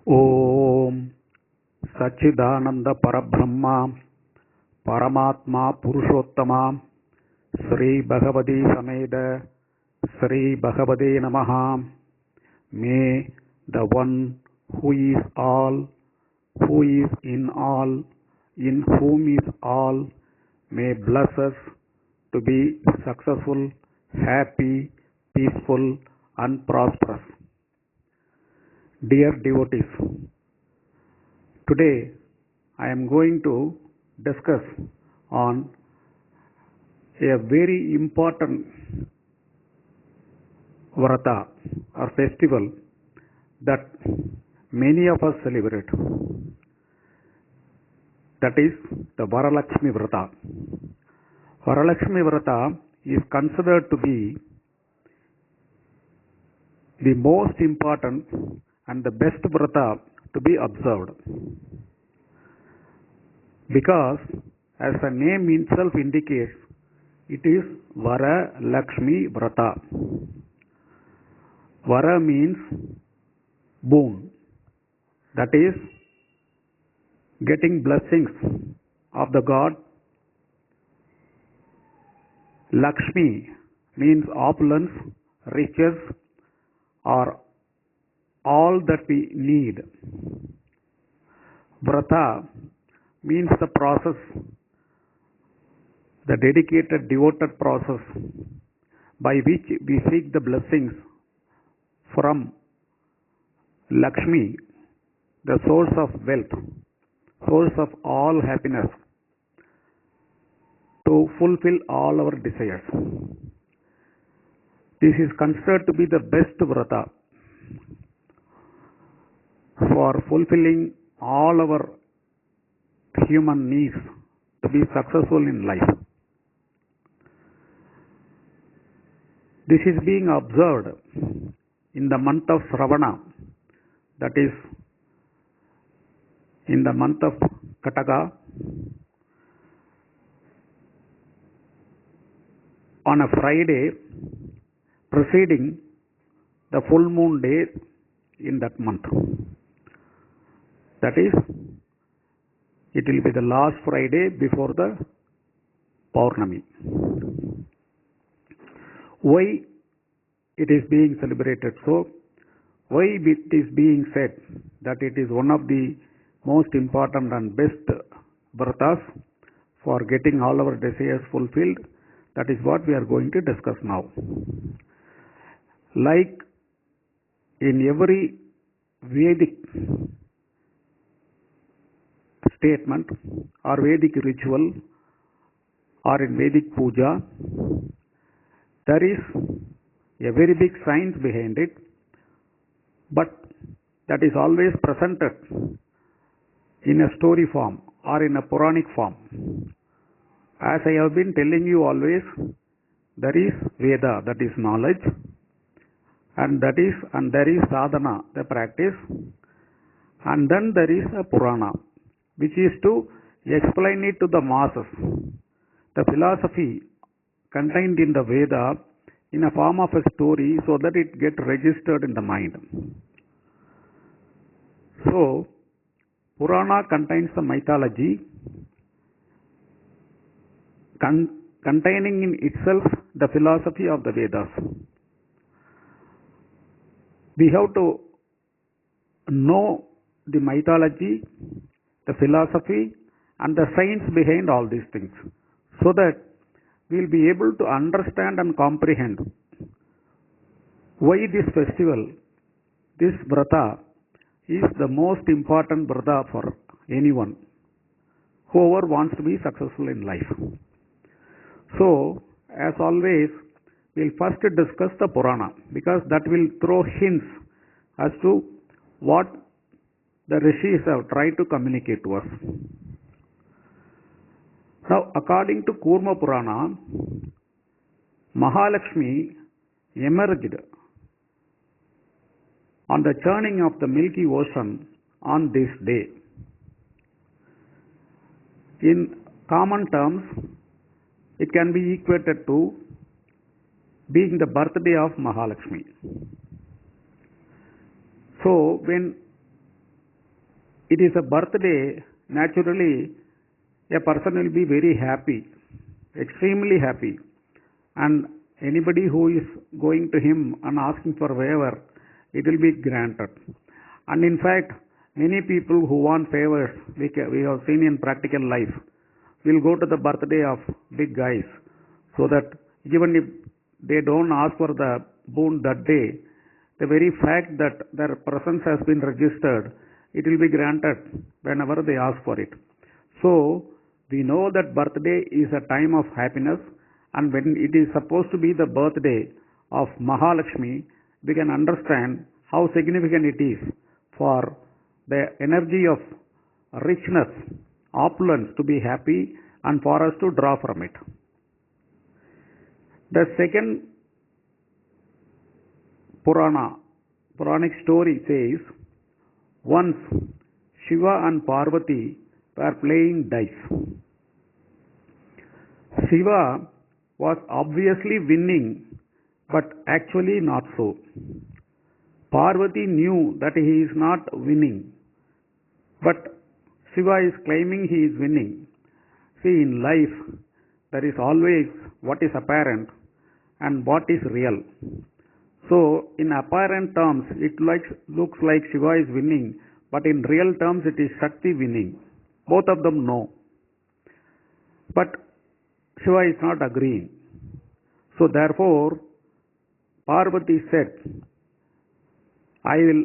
ओम सच्चिदानंद परब्रह्मा परमात्मा पुरुषोत्तमा श्री भगवती समेत श्री भगवते नमः. May the one who is all, who is in whom is all, may bless us to be successful, happy, peaceful and prosperous. Dear devotees, today I am going to discuss on a very important Vratha or festival that many of us celebrate. That is the Varalakshmi Vratha. Varalakshmi Vratha is considered to be the most important and the best Vratha to be observed. Because as the name itself indicates, it is Varalakshmi Vratha. Vara means boon, that is getting blessings of the god. Lakshmi means opulence, riches or all that we need. Vratha means the process, the dedicated, devoted process by which we seek the blessings from Lakshmi, the source of wealth, source of all happiness, to fulfill all our desires. This is considered to be the best Vratha for fulfilling all our human needs to be successful in life. This is being observed in the month of Shravana, that is in the month of Kataka, on a Friday preceding the full moon day in that month. That is, it will be the last Friday before the Paurnami. Why it is being celebrated so? Why it is being said that it is one of the most important and best Vratas for getting all our desires fulfilled? That is what we are going to discuss now. Like in every Vedic statement or Vedic ritual or in Vedic puja, there is a very big science behind it, but that is always presented in a story form or in a Puranic form. As I have been telling you always, there is Veda, that is knowledge, and there is sadhana, the practice, and then there is a Purana, which is to explain it to the masses. The philosophy contained in the Veda in a form of a story so that it gets registered in the mind. So, Purana contains the mythology containing in itself the philosophy of the Vedas. We have to know the mythology, the philosophy and the science behind all these things, so that we will be able to understand and comprehend why this festival, this Vratha, is the most important Vratha for anyone, whoever wants to be successful in life. So, as always, we will first discuss the Purana, because that will throw hints as to what the Rishis have tried to communicate to us. Now, according to Kurma Purana, Mahalakshmi emerged on the churning of the Milky Ocean on this day. In common terms, it can be equated to being the birthday of Mahalakshmi. So, when it is a birthday, naturally a person will be very happy, extremely happy. And anybody who is going to him and asking for favor, it will be granted. And in fact, many people who want favors, we have seen in practical life, will go to the birthday of big guys, so that even if they don't ask for the boon that day, the very fact that their presence has been registered, it will be granted whenever they ask for it. So, we know that birthday is a time of happiness, and when it is supposed to be the birthday of Mahalakshmi, we can understand how significant it is for the energy of richness, opulence to be happy and for us to draw from it. The second Puranic story says, once Shiva and Parvati were playing dice. Shiva was obviously winning, but actually not so. Parvati knew that he is not winning, but Shiva is claiming he is winning. See, in life, there is always what is apparent and what is real. So, in apparent terms, it looks like Shiva is winning, but in real terms, it is Shakti winning. Both of them know. But Shiva is not agreeing. So, therefore, Parvati said, I will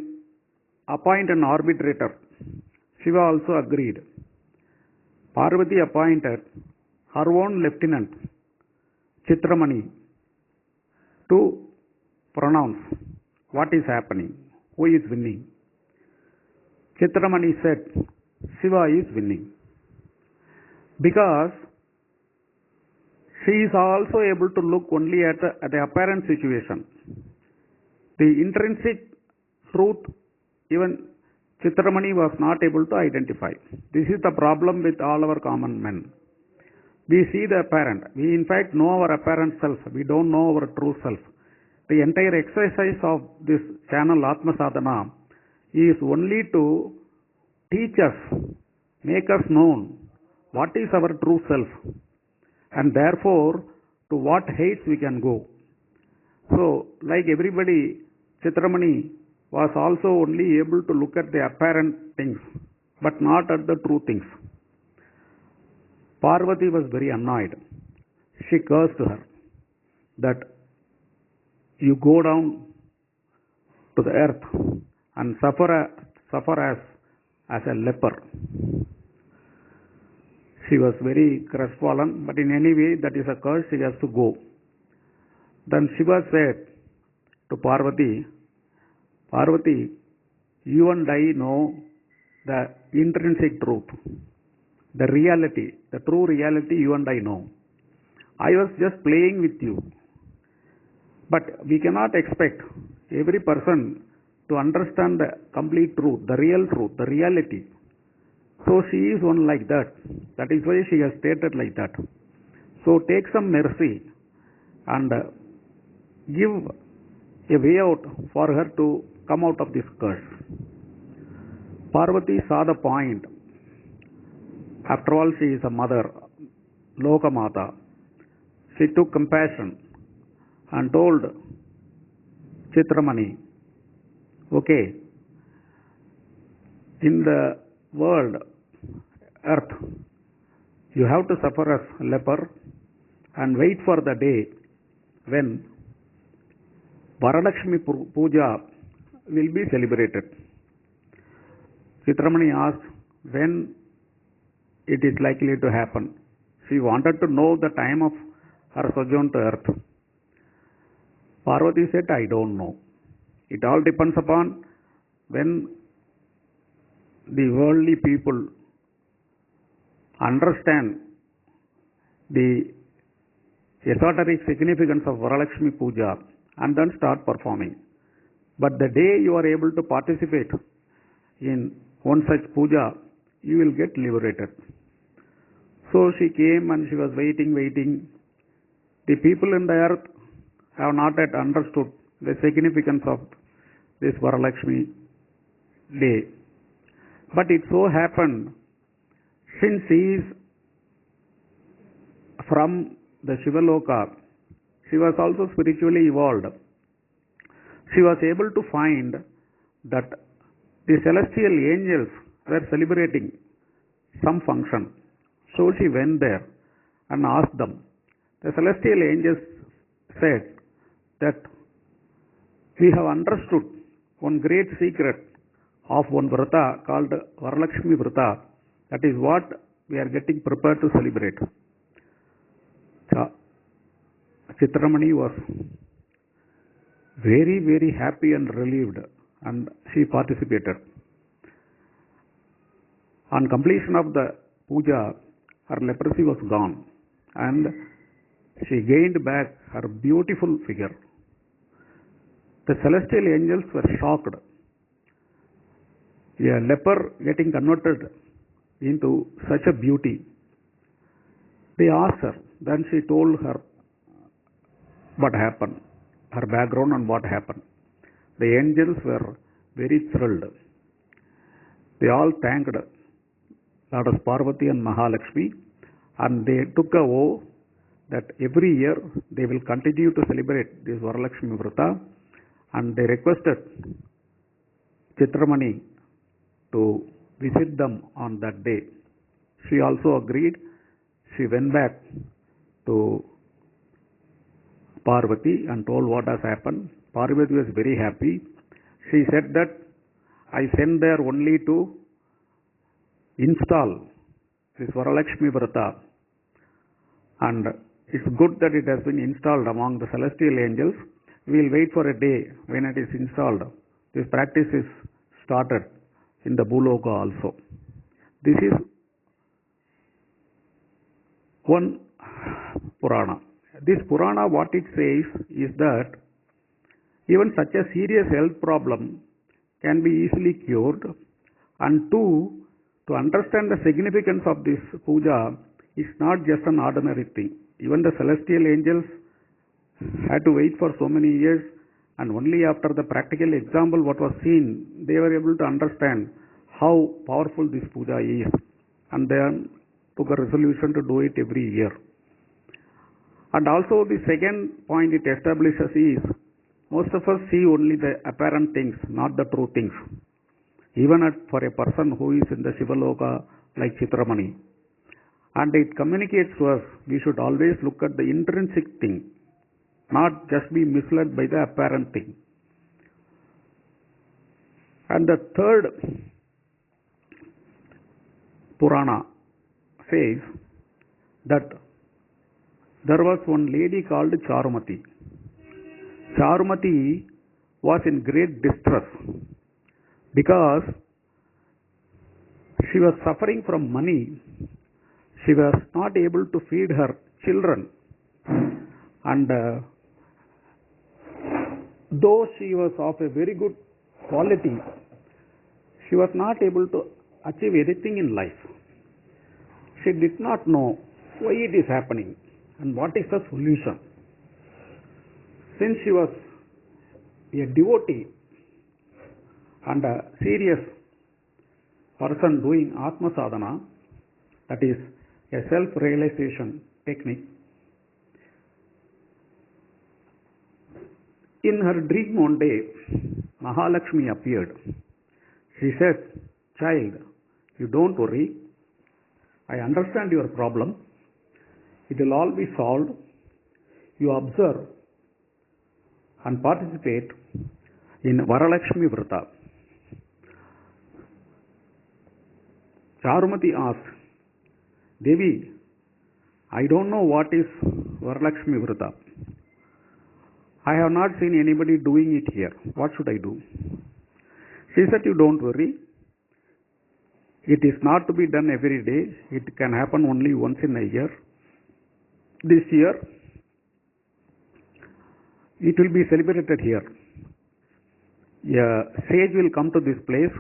appoint an arbitrator. Shiva also agreed. Parvati appointed her own lieutenant, Chitramani, to pronounce what is happening, who is winning. Chitramani said, Shiva is winning. Because she is also able to look only at the apparent situation. The intrinsic truth, even Chitramani was not able to identify. This is the problem with all our common men. We see the apparent. We in fact know our apparent self. We don't know our true self. The entire exercise of this channel Atma Sadhana is only to teach us, make us known what is our true self, and therefore to what heights we can go. So, like everybody, Chitramani was also only able to look at the apparent things, but not at the true things. Parvati was very annoyed. She cursed her that you go down to the earth and suffer as a leper. She was very crestfallen, but in any way that is a curse, she has to go. Then Shiva said to Parvati, Parvati, you and I know the intrinsic truth, the reality, the true reality you and I know. I was just playing with you. But we cannot expect every person to understand the complete truth, the reality. So she is one like that. That is why she has stated like that. So take some mercy and give a way out for her to come out of this curse. Parvati saw the point. After all, she is a mother, Lokamata. She took compassion and told Chitramani, okay, in the world, earth, you have to suffer as leper and wait for the day when Varalakshmi Puja will be celebrated. Chitramani asked when it is likely to happen. She wanted to know the time of her sojourn to earth. Parvati said, I don't know. It all depends upon when the worldly people understand the esoteric significance of Varalakshmi Puja and then start performing. But the day you are able to participate in one such puja, you will get liberated. So she came and she was waiting. The people in the earth have not yet understood the significance of this Varalakshmi day. But it so happened, since she is from the Shivaloka, she was also spiritually evolved. She was able to find that the celestial angels were celebrating some function. So she went there and asked them. The celestial angels said that we have understood one great secret of one Vratha called Varalakshmi Vratha. That is what we are getting prepared to celebrate. Chitramani was very, very happy and relieved, and she participated. On completion of the puja, her leprosy was gone, and she gained back her beautiful figure. The celestial angels were shocked. A leper getting converted into such a beauty. They asked her, then she told her what happened, her background and what happened. The angels were very thrilled. They all thanked Goddess Parvati and Mahalakshmi, and they took a vow that every year they will continue to celebrate this Varalakshmi Vratha, and they requested Chitramani to visit them on that day. She also agreed. She went back to Parvati and told what has happened. Parvati was very happy. She said that I sent there only to install this Varalakshmi Vratha, and it's good that it has been installed among the celestial angels. We will wait for a day when it is installed. This practice is started in the Bhuloka also. This is one Purana. This Purana, what it says is that even such a serious health problem can be easily cured, and two, to understand the significance of this puja is not just an ordinary thing. Even the celestial angels had to wait for so many years, and only after the practical example what was seen, they were able to understand how powerful this puja is, and then took a resolution to do it every year. And also the second point it establishes is, most of us see only the apparent things, not the true things. Even for a person who is in the Shivaloka like Chitramani. And it communicates to us, we should always look at the intrinsic thing, not just be misled by the apparent thing. And the third Purana says that there was one lady called Charumati. Charumati was in great distress because she was suffering from money. She was not able to feed her children, and though she was of a very good quality, she was not able to achieve anything in life. She did not know why it is happening and what is the solution. Since she was a devotee and a serious person doing Atma Sadhana, that is a self-realization technique, in her dream one day, Mahalakshmi appeared. She said, "Child, you don't worry. I understand your problem. It will all be solved. You observe and participate in Varalakshmi Vratha." Charumati asked, "Devi, I don't know what is Varalakshmi Vratha. I have not seen anybody doing it here. What should I do?" She said, "You don't worry. It is not to be done every day. It can happen only once in a year. This year, it will be celebrated here. A sage will come to this place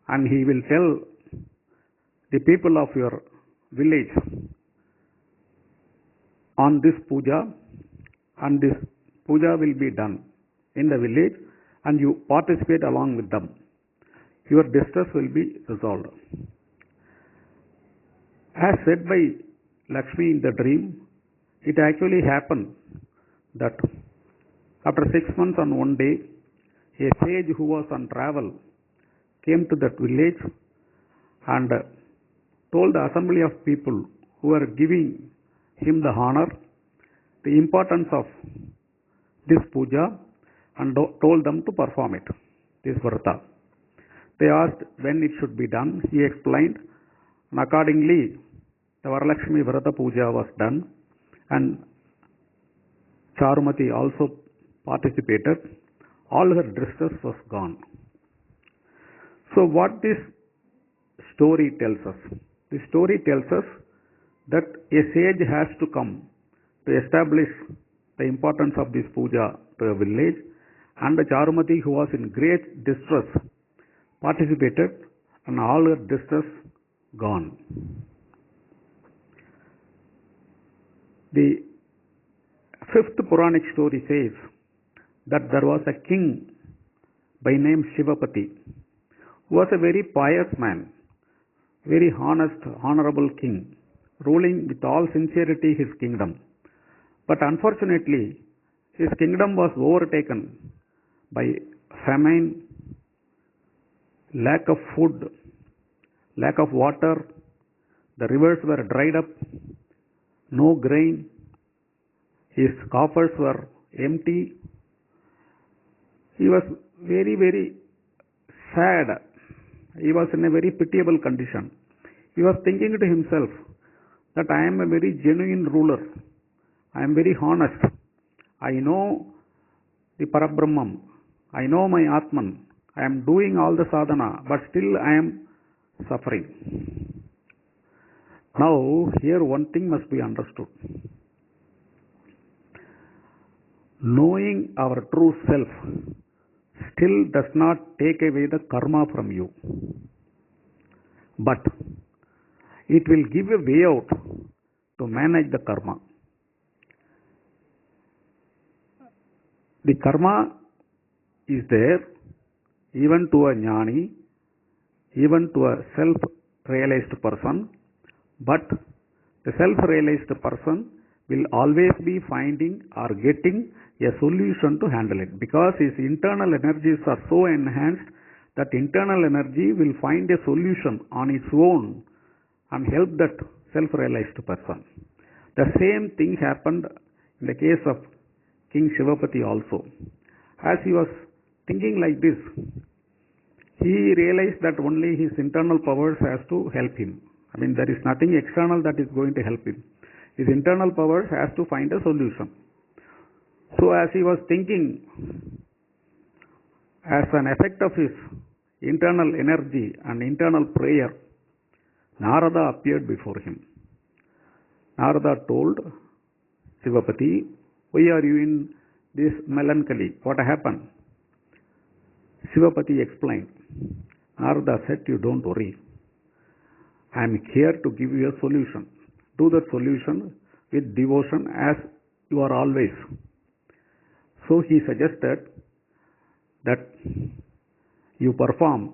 and he will tell the people of your village on this puja, and this puja will be done in the village, and you participate along with them. your distress will be resolved. As said by Lakshmi in the dream, it actually happened that after 6 months and one day, a sage who was on travel came to that village and told the assembly of people who were giving him the honor the importance of this puja and told them to perform it, this Vratha. They asked when it should be done. He explained, and accordingly the Varalakshmi Vratha puja was done, and Charumati also participated. All her distress was gone. So what this story tells us? The story tells us that a sage has to come to establish the importance of this puja to a village, and the Charumati, who was in great distress, participated, and all her distress gone. The fifth Puranic story says that there was a king by name Shivapati, who was a very pious man, very honest, honorable king, ruling with all sincerity his kingdom. But unfortunately, his kingdom was overtaken by famine, lack of food, lack of water, the rivers were dried up, no grain, his coffers were empty. He was very, very sad. He was in a very pitiable condition. He was thinking to himself that I am a very genuine ruler. I am very honest. I know the Parabrahman. I know my Atman. I am doing all the sadhana, but still I am suffering. Now, here one thing must be understood. Knowing our true self still does not take away the karma from you, but it will give a way out to manage the karma. The karma is there even to a jnani, even to a self-realized person, but the self-realized person will always be finding or getting a solution to handle it, because his internal energies are so enhanced that internal energy will find a solution on its own and help that self-realized person. The same thing happened in the case of King Shivapati also. As he was thinking like this, he realized that only his internal powers has to help him. I mean, there is nothing external that is going to help him. His internal powers has to find a solution. So as he was thinking, as an effect of his internal energy and internal prayer, Narada appeared before him. Narada told Shivapati, why are you in this melancholy? What happened? Shivapati explained. Narada said, you don't worry. I am here to give you a solution. Do that solution with devotion as you are always. So he suggested that you perform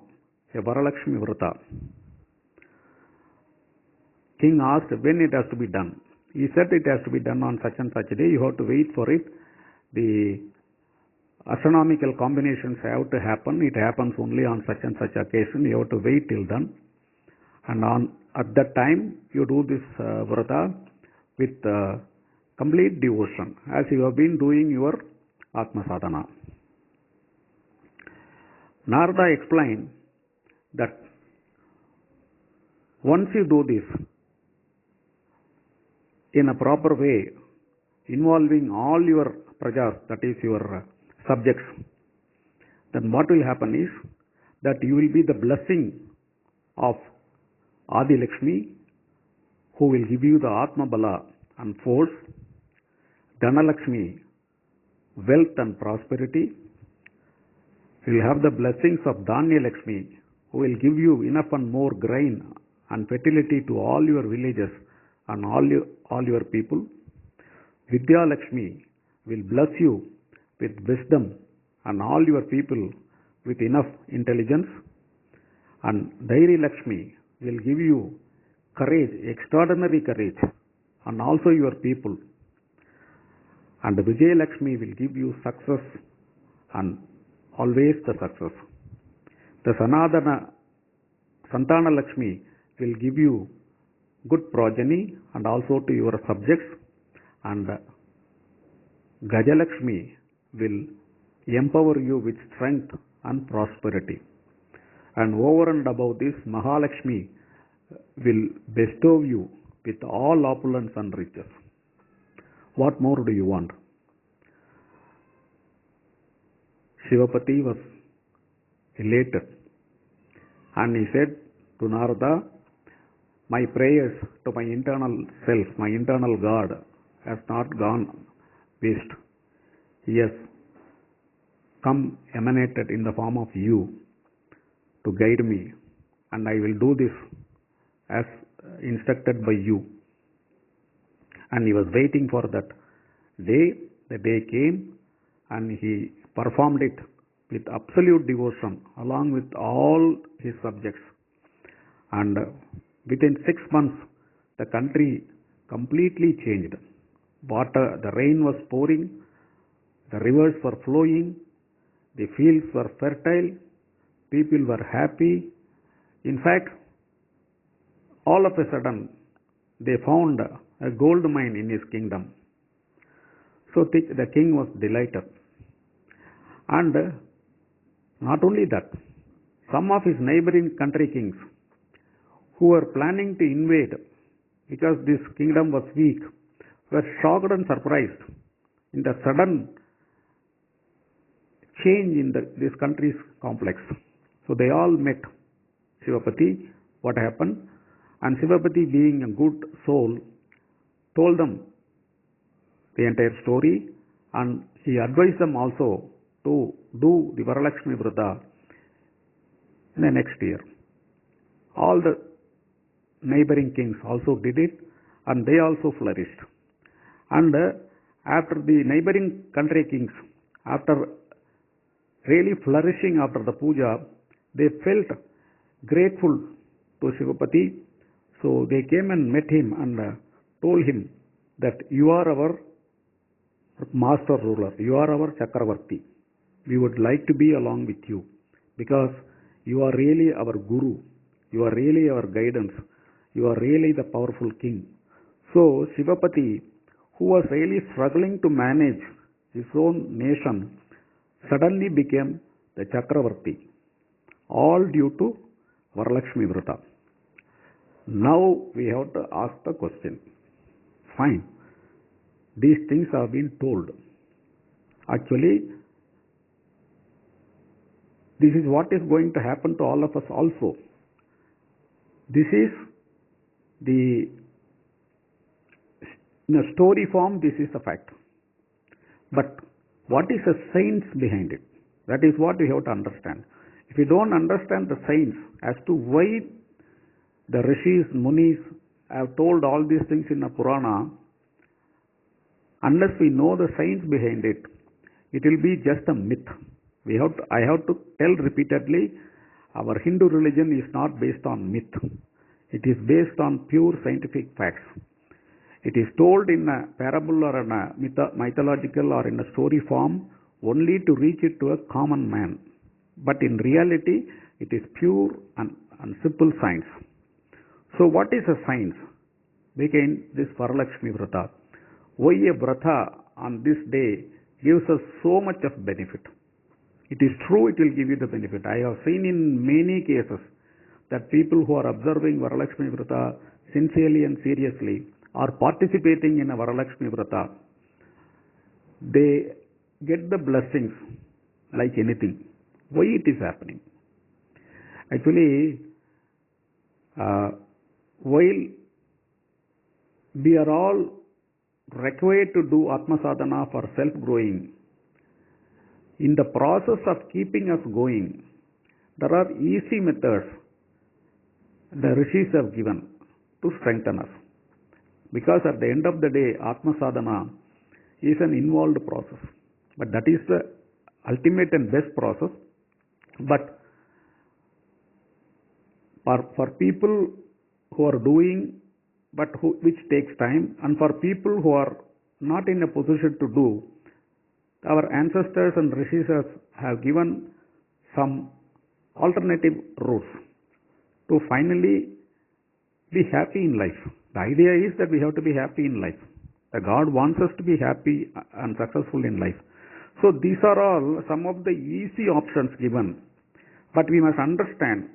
a Varalakshmi Vratha. King asked when it has to be done. He said it has to be done on such and such a day. You have to wait for it. The astronomical combinations have to happen. It happens only on such and such occasion. You have to wait till then. And at that time, you do this Vratha with complete devotion, as you have been doing your Atma Sadhana. Narada explained that once you do this in a proper way, involving all your prajas, that is your subjects, then what will happen is that you will be the blessing of Adi Lakshmi, who will give you the Atma Bala and force, Dhana Lakshmi, wealth and prosperity. You will have the blessings of Dhanya Lakshmi, who will give you enough and more grain and fertility to all your villages and all your people. Vidya Lakshmi will bless you with wisdom and all your people with enough intelligence. And Dairi Lakshmi will give you courage, extraordinary courage, and also your people. And Vijay Lakshmi will give you success and always the success. The Santana Lakshmi will give you good progeny and also to your subjects, and Gajalakshmi will empower you with strength and prosperity. And over and above this, Mahalakshmi will bestow you with all opulence and riches. What more do you want? Shivapati was elated and he said to Narada, my prayers to my internal self, my internal God has not gone waste. He has come emanated in the form of you to guide me, and I will do this as instructed by you. And he was waiting for that day. The day came and he performed it with absolute devotion along with all his subjects. And within 6 months, the country completely changed. Water, the rain was pouring, the rivers were flowing, the fields were fertile, people were happy. In fact, all of a sudden, they found a gold mine in his kingdom. So the king was delighted. And not only that, some of his neighboring country kings who were planning to invade because this kingdom was weak were shocked and surprised in the sudden change in this country's complex. So they all met Shivapati, what happened, and Shivapati, being a good soul, told them the entire story, and he advised them also to do the Varalakshmi Vratha in the next year. All the neighboring kings also did it, and they also flourished. And after the neighboring country kings, after really flourishing after the puja, they felt grateful to Shivapati. So they came and met him and told him that you are our master ruler, you are our Chakravarti. We would like to be along with you because you are really our guru, you are really our guidance, you are really the powerful king. So Shivapati, who was really struggling to manage his own nation, suddenly became the Chakravarti, all due to Varalakshmi Vratha. Now we have to ask the question. Fine, these things have been told. Actually, this is what is going to happen to all of us also. This is in a story form, this is the fact. But what is the science behind it? That is what we have to understand. If we don't understand the science as to why the rishis, munis have told all these things in a Purana, unless we know the science behind it, it will be just a myth. I have to tell repeatedly, our Hindu religion is not based on myth. It is based on pure scientific facts. It is told in a parable or in a mythological or in a story form only to reach it to a common man. But in reality, it is pure and simple science. So what is a science behind this Varalakshmi Vratha? Why a Vratha on this day gives us so much of benefit? It is true, it will give you the benefit. I have seen in many cases that people who are observing Varalakshmi Vratha sincerely and seriously are participating in a Varalakshmi Vratha. They get the blessings like anything. Why it is happening? Actually, while we are all required to do Atma Sadhana for self-growing, in the process of keeping us going, there are easy methods the rishis have given to strengthen us. Because at the end of the day, Atma Sadhana is an involved process. But that is the ultimate and best process. But or for people who are doing but which takes time, and for people who are not in a position to do, our ancestors and rishis have given some alternative routes to finally be happy in life. The idea is that we have to be happy in life. The God wants us to be happy and successful in life. So these are all some of the easy options given. But we must understand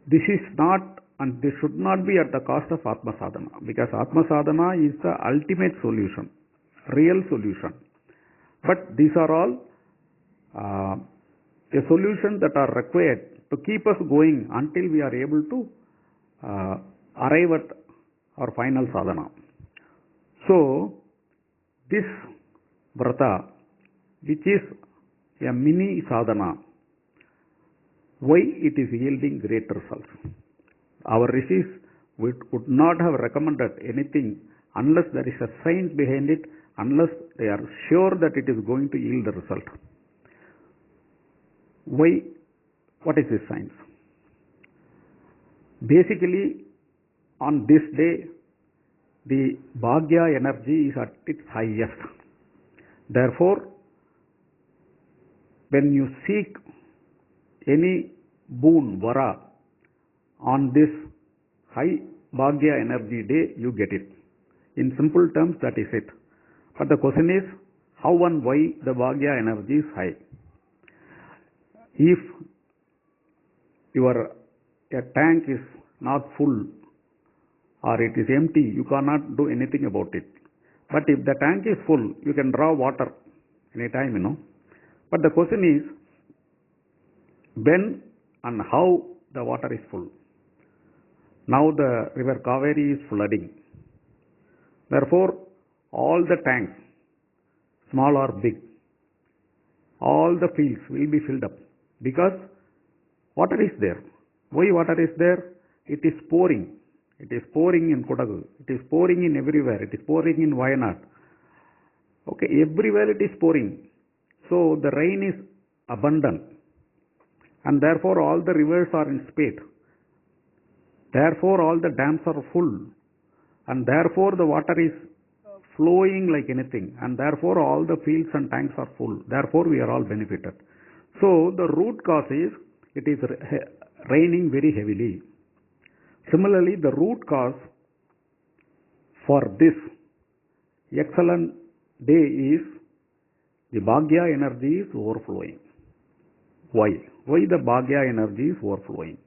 this is not and this should not be at the cost of Atma Sadhana, because Atma Sadhana is the ultimate solution, real solution. But these are all the solutions that are required to keep us going until we are able to arrive at our final sadhana. So, this Vratha, which is a mini sadhana, why it is yielding great results? Our rishis would not have recommended anything unless there is a science behind it, unless they are sure that it is going to yield the result. Why? What is this science? Basically, on this day, the Bhagya energy is at its highest. Therefore, when you seek any boon, vara, on this high Bhagya energy day, you get it. In simple terms, that is it. But the question is, how and why the Bhagya energy is high? If your tank is not full or it is empty, you cannot do anything about it. But if the tank is full, you can draw water anytime, But the question is, when and how the water is full. Now the river Kaveri is flooding. Therefore, all the tanks, small or big, all the fields will be filled up because water is there. Why water is there? It is pouring. It is pouring in Kodagu. It is pouring in everywhere. It is pouring in Wayanad. Okay, everywhere it is pouring. So the rain is abundant. And therefore all the rivers are in spate. Therefore all the dams are full. And therefore the water is flowing like anything. And therefore all the fields and tanks are full. Therefore we are all benefited. So the root cause is it is raining very heavily. Similarly, the root cause for this excellent day is the Bhagya energy is overflowing. Why? Why the Bhagya energy is overflowing?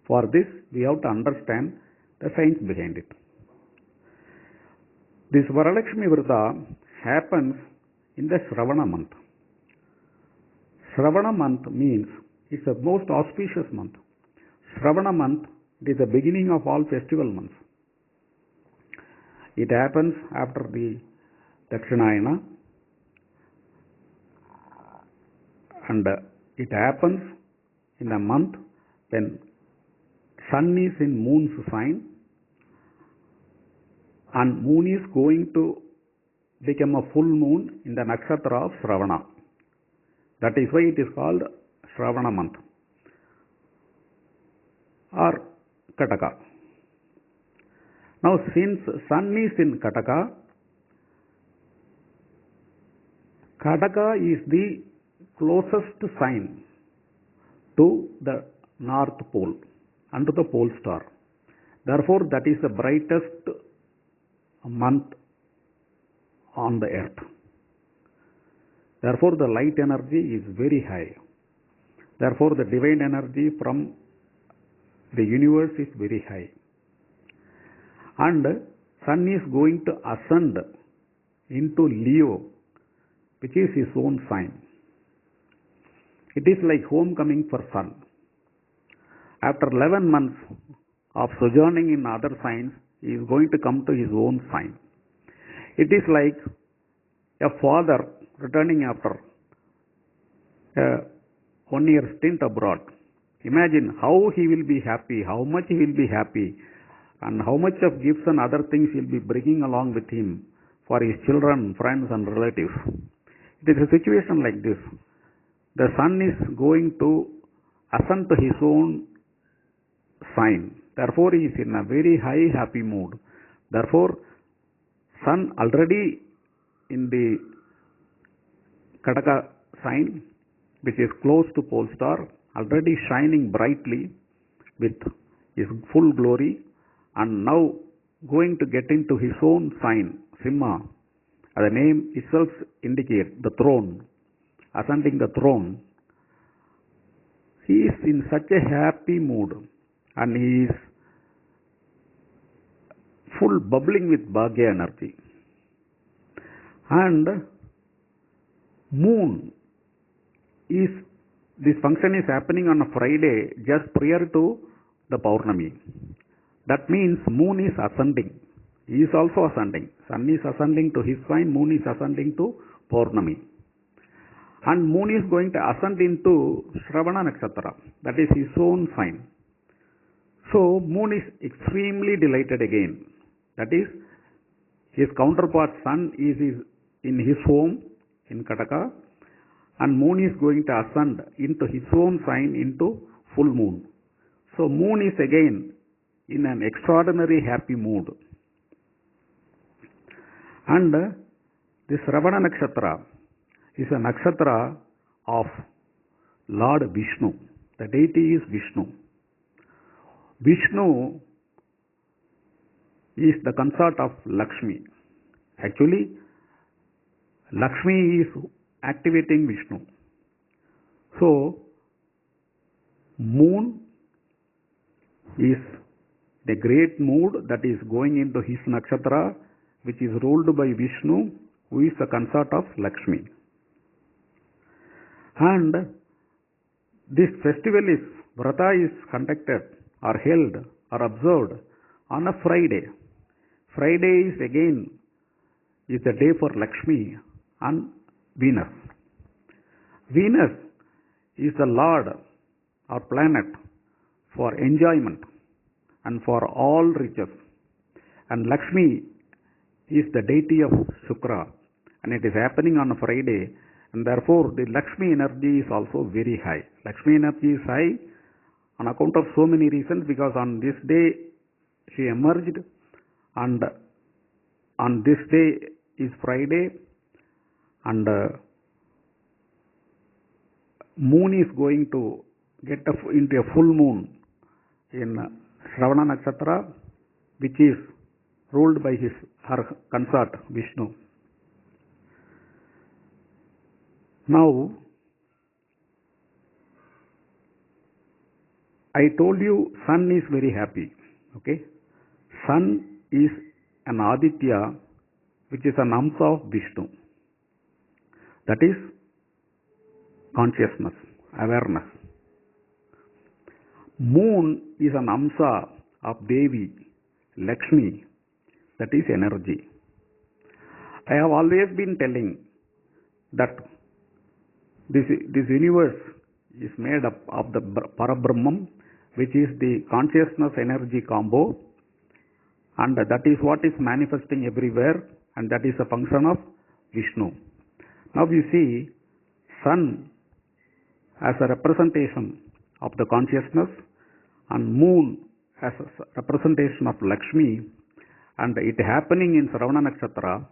For this, we have to understand the science behind it. This Varalakshmi Vratha happens in the Shravana month. Shravana month means it's the most auspicious month. Shravana month, it is the beginning of all festival months. It happens after the Dakshinayana, and it happens in a month when sun is in moon's sign and moon is going to become a full moon in the nakshatra of Shravana. That is why it is called Shravana month or Kataka. Now since sun is in Kataka, Kataka is the closest sign to the North Pole and to the pole star. Therefore that is the brightest month on the earth. Therefore the light energy is very high. Therefore the divine energy from the universe is very high. And sun is going to ascend into Leo, which is his own sign. It is like homecoming for sun. After 11 months of sojourning in other signs, he is going to come to his own sign. It is like a father returning after a 1 year stint abroad. Imagine how he will be happy, how much he will be happy, and how much of gifts and other things he will be bringing along with him for his children, friends and relatives. It is a situation like this. The sun is going to ascend to his own sign. Therefore, he is in a very high happy mood. Therefore, sun already in the Kataka sign, which is close to pole star, already shining brightly with his full glory, and now going to get into his own sign, Simha. The name itself indicates the throne, ascending the throne. He is in such a happy mood, and he is full bubbling with Bhagya energy. And moon is, this function is happening on a Friday just prior to the Paurnami. That means moon is ascending. He is also ascending. Sun is ascending to his sign, moon is ascending to Paurnami. And moon is going to ascend into Shravana Nakshatra. That is his own sign. So moon is extremely delighted again. That is, his counterpart sun is in his home in Kataka, and moon is going to ascend into his own sign into full moon. So moon is again in an extraordinary happy mood. And this Ravana Nakshatra is a nakshatra of Lord Vishnu. The deity is Vishnu. Vishnu is the consort of Lakshmi. Actually, Lakshmi is activating Vishnu. So, moon is the great mood that is going into his nakshatra, which is ruled by Vishnu, who is the consort of Lakshmi. And this festival is, Vratha is conducted or held or observed on a Friday. Friday is again is the day for Lakshmi and Venus. Venus is the lord or planet for enjoyment and for all riches. And Lakshmi is the deity of Shukra, and it is happening on a Friday, and therefore the Lakshmi energy is also very high. Lakshmi energy is high on account of so many reasons, because on this day she emerged, and on this day is Friday, and moon is going to get into a full moon in Shravana Nakshatra, which is ruled by her consort Vishnu. Now, I told you sun is very happy. Okay, sun is an Aditya, which is an Amsa of Vishnu. That is consciousness, awareness. Moon is an Amsa of Devi, Lakshmi, that is energy. I have always been telling that this universe is made up of the Parabrahman, which is the consciousness energy combo, and that is what is manifesting everywhere, and that is a function of Vishnu. Now you see, sun as a representation of the consciousness, and moon as a representation of Lakshmi, and it happening in Saravana Nakshatra,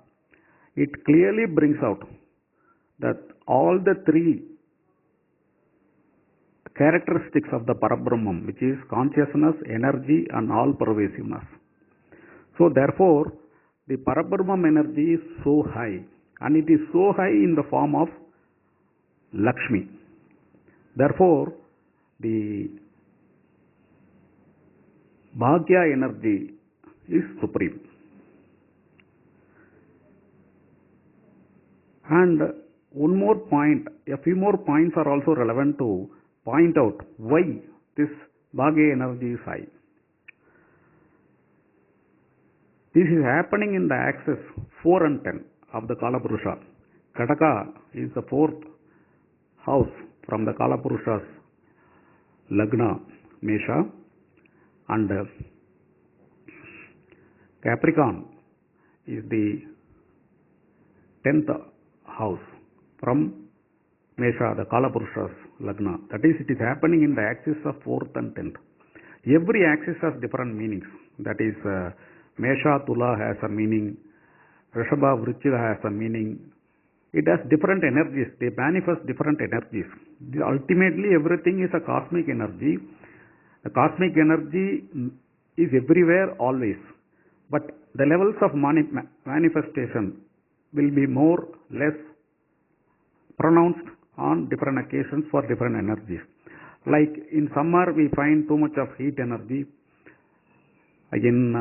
it clearly brings out that all the three characteristics of the Parabrahman, which is consciousness, energy, and all pervasiveness. So therefore, the Parabrahman energy is so high, and it is so high in the form of Lakshmi. Therefore, the Bhagya energy is supreme. And one more point, a few more points are also relevant to point out why this Bhagya energy is high. This is happening in the axis 4 and 10 of the Kalapurusha. Kataka is the fourth house from the Kalapurusha's Lagna, Mesha, and Capricorn is the 10th house from Mesha, the Kalapurusha's Lagna. That is, it is happening in the axis of 4th and 10th. Every axis has different meanings. That is, Mesha Tula has a meaning, Rishabha Vrichika has a meaning. It has different energies. They manifest different energies. Ultimately, everything is a cosmic energy. The cosmic energy is everywhere, always. But the levels of manifestation will be more, less pronounced on different occasions for different energies. Like in summer, we find too much of heat energy. In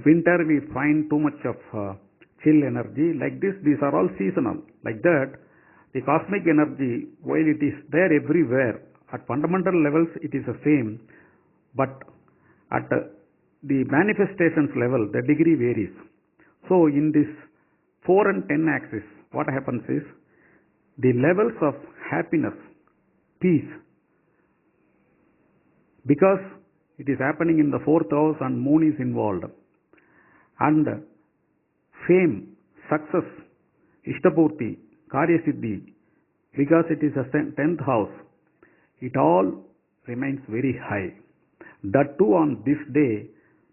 winter, we find too much of chill energy. Like this, these are all seasonal. Like that, the cosmic energy, while it is there everywhere, at fundamental levels it is the same, but at the manifestations level, the degree varies. So in this 4 and 10 axis, what happens is, the levels of happiness, peace, because it is happening in the 4th house and moon is involved, and fame, success, Ishtapurti, Karyasiddhi, because it is a 10th house, it all remains very high. That too on this day,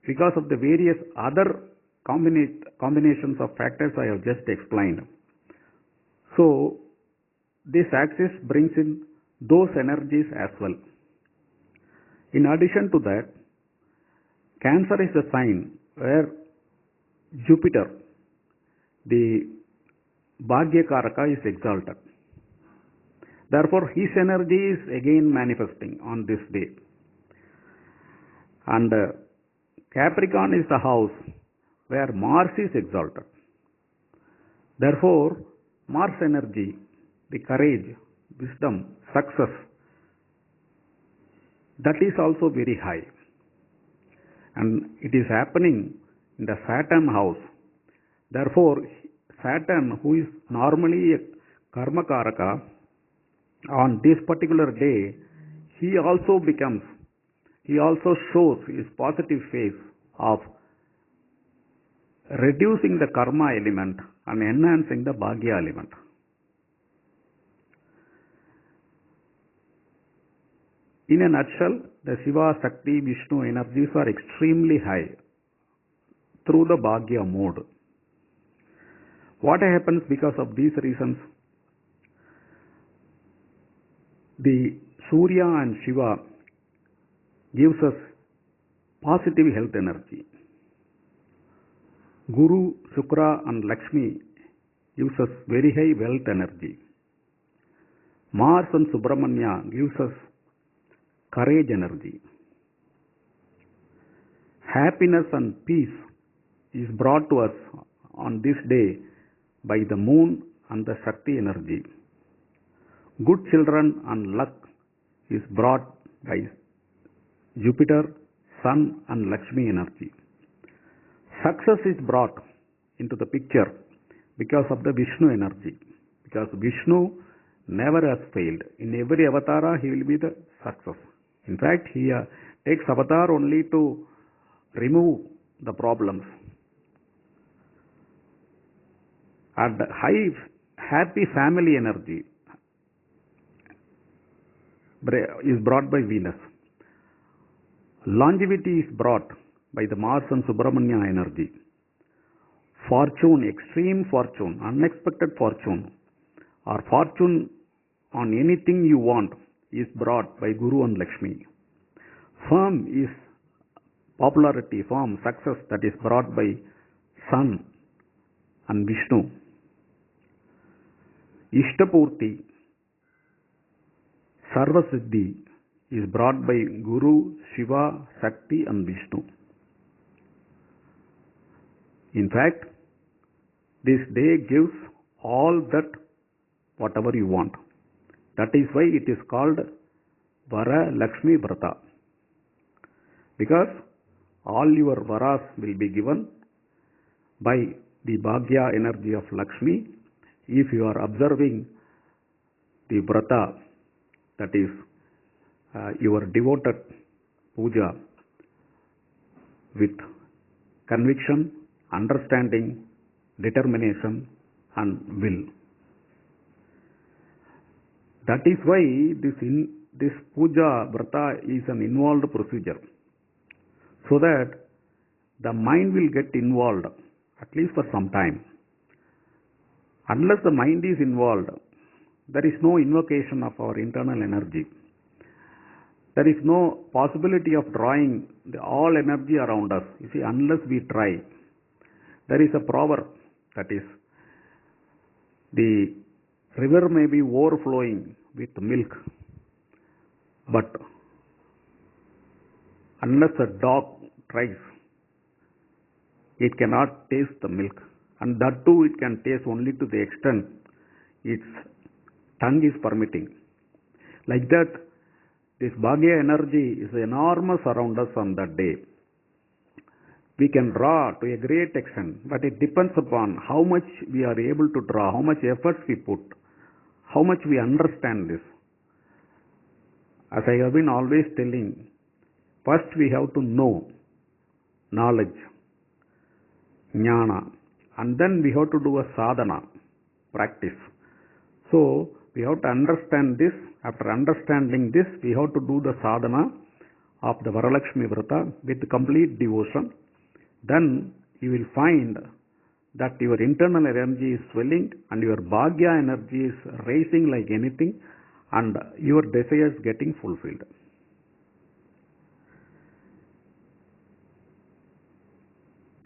because of the various other combinations of factors I have just explained. So, this axis brings in those energies as well. In addition to that, Cancer is the sign where Jupiter, the Bhagyakaraka, is exalted. Therefore, his energy is again manifesting on this day. And Capricorn is the house where Mars is exalted. Therefore, Mars energy, the courage, wisdom, success, that is also very high. And it is happening in the Saturn house. Therefore, Saturn, who is normally a Karmakaraka, on this particular day, he also shows his positive face of reducing the karma element and enhancing the bhagya element. In a nutshell, the Shiva, Shakti, Vishnu energies are extremely high through the bhagya mode. What happens because of these reasons? The Surya and Shiva gives us positive health energy. Guru, Shukra and Lakshmi gives us very high wealth energy. Mars and Subramanya gives us courage energy. Happiness and peace is brought to us on this day by the moon and the Shakti energy. Good children and luck is brought by Jupiter, Sun and Lakshmi energy. Success is brought into the picture because of the Vishnu energy. Because Vishnu never has failed. In every avatara he will be the success. In fact, he takes avatar only to remove the problems. And high happy family energy is brought by Venus. Longevity is brought by the Mars and Subramanya energy. Fortune, extreme fortune, unexpected fortune, or fortune on anything you want is brought by Guru and Lakshmi. Fame is popularity, fame, success, that is brought by Sun and Vishnu. Ishtapurti, Sarvasiddhi is brought by Guru, Shiva, Shakti and Vishnu. In fact, this day gives all that whatever you want. That is why it is called Varalakshmi Vratha. Because all your varas will be given by the Bhagya energy of Lakshmi if you are observing the Vratha, that is your devoted puja with conviction, understanding, determination and will. That is why this puja, Vratha, is an involved procedure. so that the mind will get involved at least for some time. Unless the mind is involved, there is no invocation of our internal energy. There is no possibility of drawing all energy around us. You see, unless we try. There is a proverb that is, the river may be overflowing with milk, but unless a dog tries, it cannot taste the milk. And that too it can taste only to the extent its tongue is permitting. Like that, this Bhagya energy is enormous around us on that day. We can draw to a great extent, but it depends upon how much we are able to draw, how much efforts we put, how much we understand this. As I have been always telling, first we have to know knowledge, jnana, and then we have to do a sadhana, practice. So we have to understand this. After understanding this, we have to do the sadhana of the Varalakshmi Vratha with complete devotion. Then you will find that your internal energy is swelling and your Bhagya energy is rising like anything, and your desires getting fulfilled.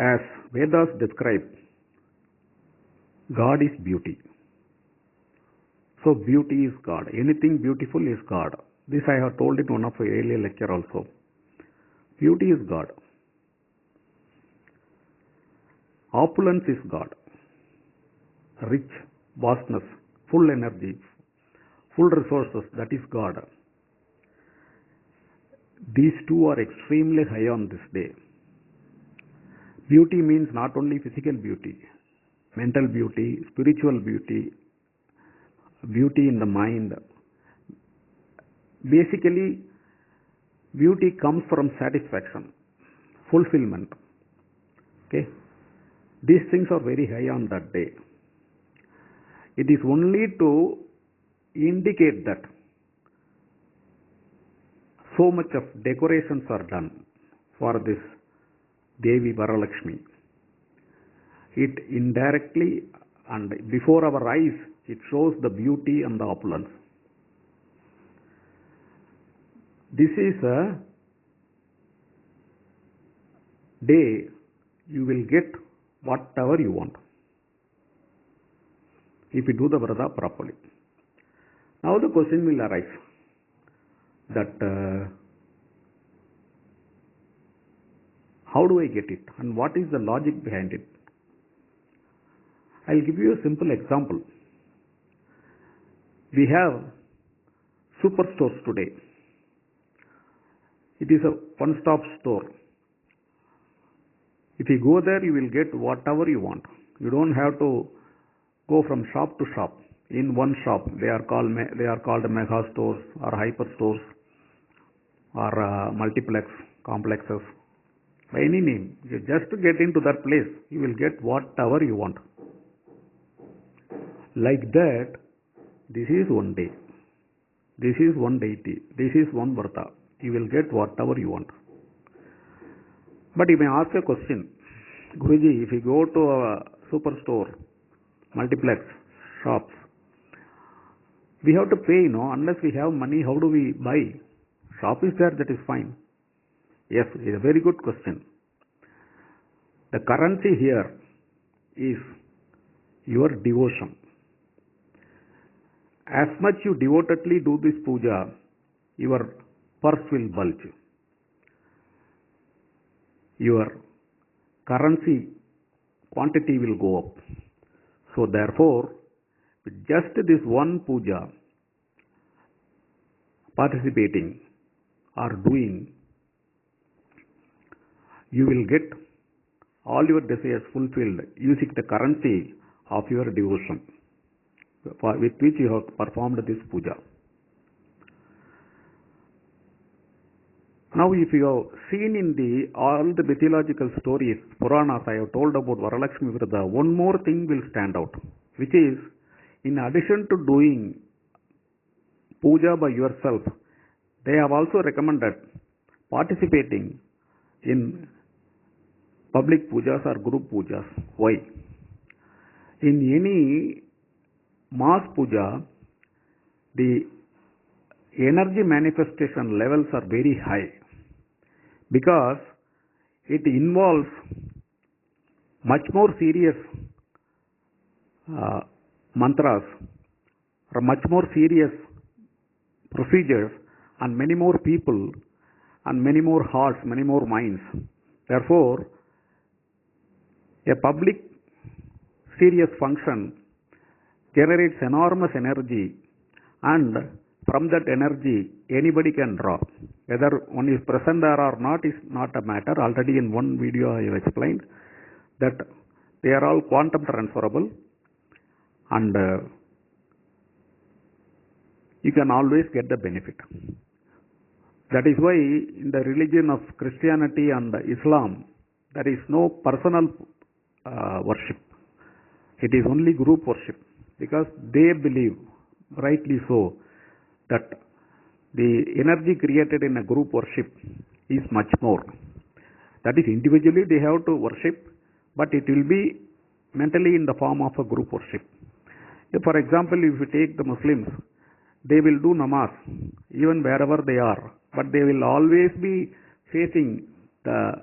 As Vedas describe, God is beauty. So beauty is God. Anything beautiful is God. This I have told in one of my earlier lecture also. Beauty is God. Opulence is God. Rich, vastness, full energy, full resources, that is God. These two are extremely high on this day. Beauty means not only physical beauty, mental beauty, spiritual beauty, beauty in the mind. Basically, beauty comes from satisfaction, fulfillment. Okay? These things are very high on that day. It is only to indicate that so much of decorations are done for this Devi Varalakshmi. It indirectly and before our eyes, it shows the beauty and the opulence. This is a day you will get whatever you want if you do the Vratha properly. Now the question will arise that how do I get it and what is the logic behind it? I'll give you a simple example. We have superstores today. It is a one-stop store. If you go there, you will get whatever you want. You don't have to go from shop to shop. In one shop, they are called mega stores or hyper stores or multiplex complexes. By any name, you just get into that place, you will get whatever you want. Like that, this is one day. This is one deity. This is one Vratha. You will get whatever you want. But you may ask a question, Guruji, if you go to a superstore, multiplex, shops, we have to pay, unless we have money, how do we buy? Shop is there, that is fine. Yes, it is a very good question. The currency here is your devotion. As much you devotedly do this puja, your purse will bulge. Your currency quantity will go up. So therefore, with just this one puja, participating or doing, you will get all your desires fulfilled using the currency of your devotion with which you have performed this puja. Now, if you have seen in all the mythological stories, Puranas, I have told about Varalakshmi Vratha, one more thing will stand out, which is, in addition to doing puja by yourself, they have also recommended participating in public pujas or group pujas. Why? In any mass puja, the energy manifestation levels are very high because it involves much more serious mantras or much more serious procedures and many more people and many more hearts, many more minds. Therefore, a public serious function generates enormous energy, and from that energy anybody can draw. Whether one is present there or not is not a matter. Already in one video I have explained that they are all quantum transferable, and you can always get the benefit. That is why in the religion of Christianity and Islam there is no personal worship. It is only group worship, because they believe, rightly so, that the energy created in a group worship is much more. That is, individually they have to worship, but it will be mentally in the form of a group worship. For example, if you take the Muslims, they will do namaz even wherever they are, but they will always be facing the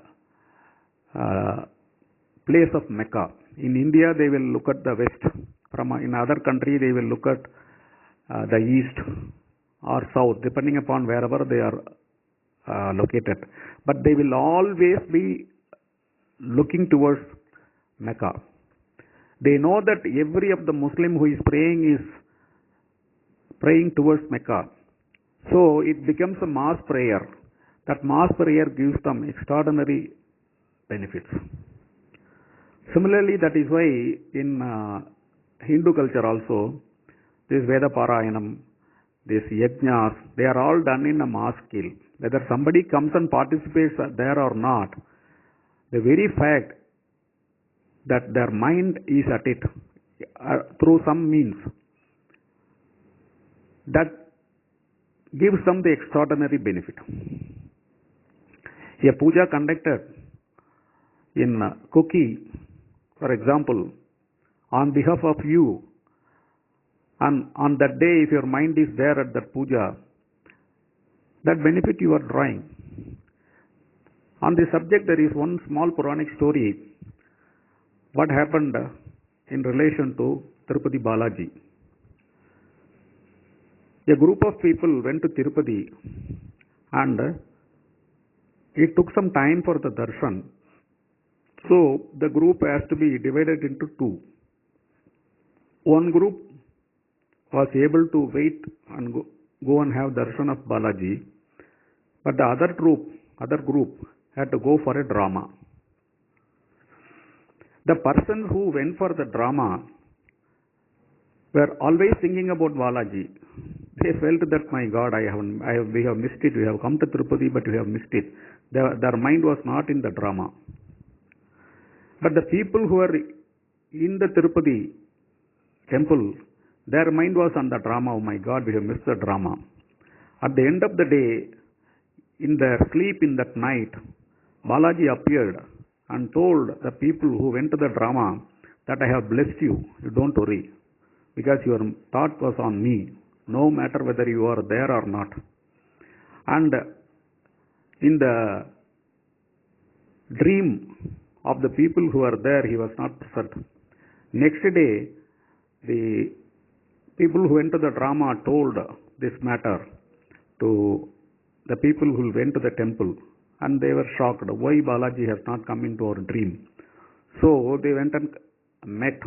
place of Mecca. In India, they will look at the west. In other country, they will look at the east or south, depending upon wherever they are located. But they will always be looking towards Mecca. They know that every of the Muslim who is praying towards Mecca. So it becomes a mass prayer. That mass prayer gives them extraordinary benefits. Similarly, that is why in Hindu culture also, this Veda Parayanam, this Yajnas, they are all done in a mass scale. Whether somebody comes and participates there or not, the very fact that their mind is at it through some means, that gives them the extraordinary benefit. A puja conducted in Kochi, for example, on behalf of you, and on that day if your mind is there at that puja, that benefit you are drawing. On this subject there is one small Puranic story, what happened in relation to Tirupati Balaji. A group of people went to Tirupati, and it took some time for the darshan. So the group has to be divided into two. One group was able to wait and go and have darshan of Balaji, but the other group had to go for a drama. The persons who went for the drama were always thinking about Balaji. They felt that, my God, we have missed it. We have come to Tirupati, but we have missed it. Their mind was not in the drama. But the people who are in the Tirupati temple, their mind was on the drama. Oh my God, we have missed the drama. At the end of the day, in their sleep in that night, Balaji appeared and told the people who went to the drama that I have blessed you. You don't worry, because your thought was on me, no matter whether you are there or not. And in the dream of the people who are there, he was not present. Next day, the people who went to the drama told this matter to the people who went to the temple, and they were shocked. Why Balaji has not come into our dream? So they went and met